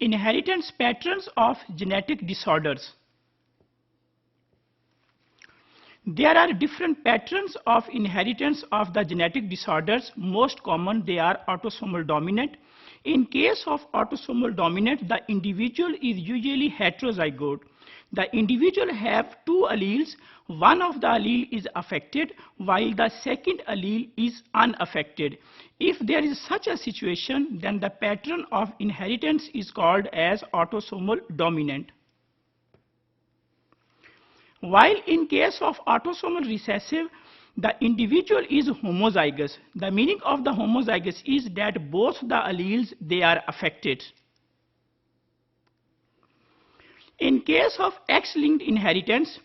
Inheritance patterns of genetic disorders. There are different patterns of inheritance of the genetic disorders. Most common, they are autosomal dominant. In case of autosomal dominant, the individual is usually heterozygote. The individual have two alleles. One of the allele is affected while the second allele is unaffected. If there is such a situation, then the pattern of inheritance is called as autosomal dominant. While in case of autosomal recessive, the individual is homozygous. The meaning of the homozygous is that both the alleles, they are affected. In case of X-linked inheritance,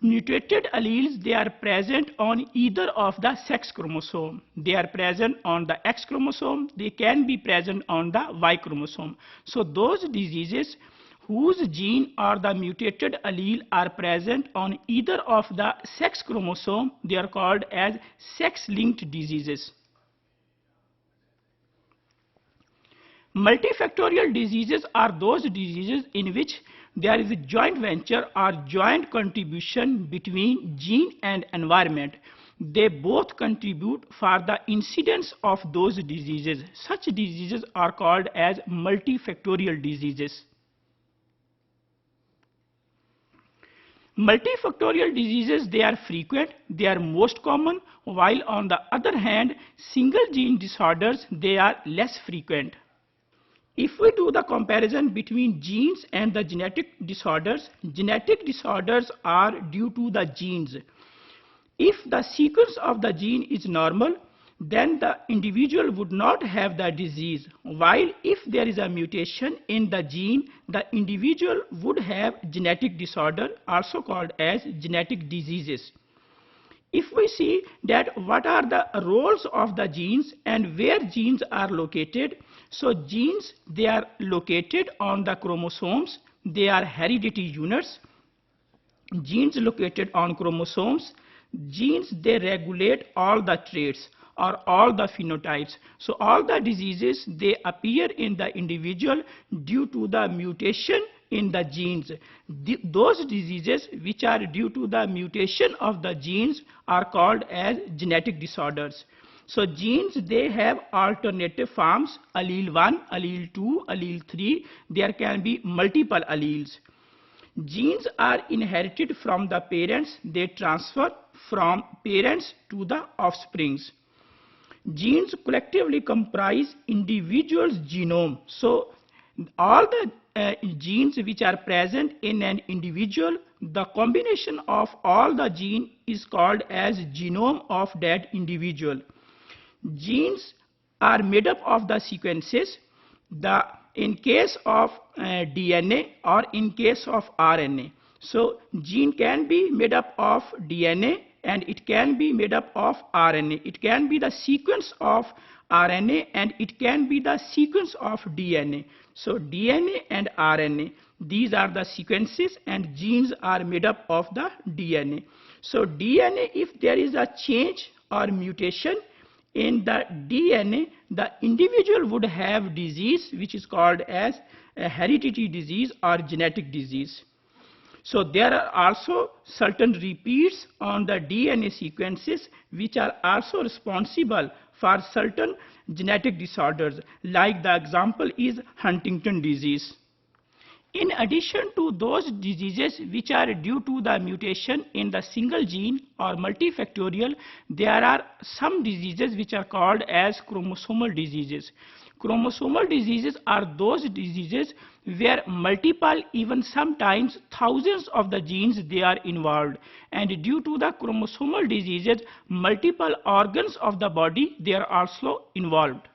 mutated alleles, they are present on either of the sex chromosome. They are present on the X chromosome, they can be present on the Y chromosome. So those diseases whose gene or the mutated allele are present on either of the sex chromosome, they are called as sex-linked diseases. Multifactorial diseases are those diseases in which there is a joint venture or joint contribution between gene and environment. They both contribute for the incidence of those diseases. Such diseases are called as multifactorial diseases. Multifactorial diseases, they are frequent, they are most common, while on the other hand, single gene disorders, they are less frequent. If we do the comparison between genes and the genetic disorders are due to the genes. If the sequence of the gene is normal, then the individual would not have the disease, while if there is a mutation in the gene, the individual would have genetic disorder, also called as genetic diseases. If we see that what are the roles of the genes and where genes are located, so genes, they are located on the chromosomes, they are hereditary units. Genes located on chromosomes, genes, they regulate all the traits or all the phenotypes. So all the diseases, they appear in the individual due to the mutation in the genes. Those diseases which are due to the mutation of the genes are called as genetic disorders. So genes, they have alternative forms, allele 1, allele 2, allele 3. There can be multiple alleles. Genes are inherited from the parents. They transfer from parents to the offsprings. Genes collectively comprise individual's genome. So all the genes which are present in an individual, the combination of all the gene is called as genome of that individual. Genes are made up of the sequences, in case of DNA or in case of RNA. So gene can be made up of DNA and it can be made up of RNA. It can be the sequence of RNA and it can be the sequence of DNA. So DNA and RNA, these are the sequences, and genes are made up of the DNA. So DNA, if there is a change or mutation in the DNA, the individual would have disease which is called as a hereditary disease or genetic disease. So there are also certain repeats on the DNA sequences which are also responsible for certain genetic disorders, like the example is Huntington disease. In addition to those diseases which are due to the mutation in the single gene or multifactorial, there are some diseases which are called as chromosomal diseases. Chromosomal diseases are those diseases where multiple, even sometimes thousands of the genes, they are involved, and due to the chromosomal diseases, multiple organs of the body, they are also involved.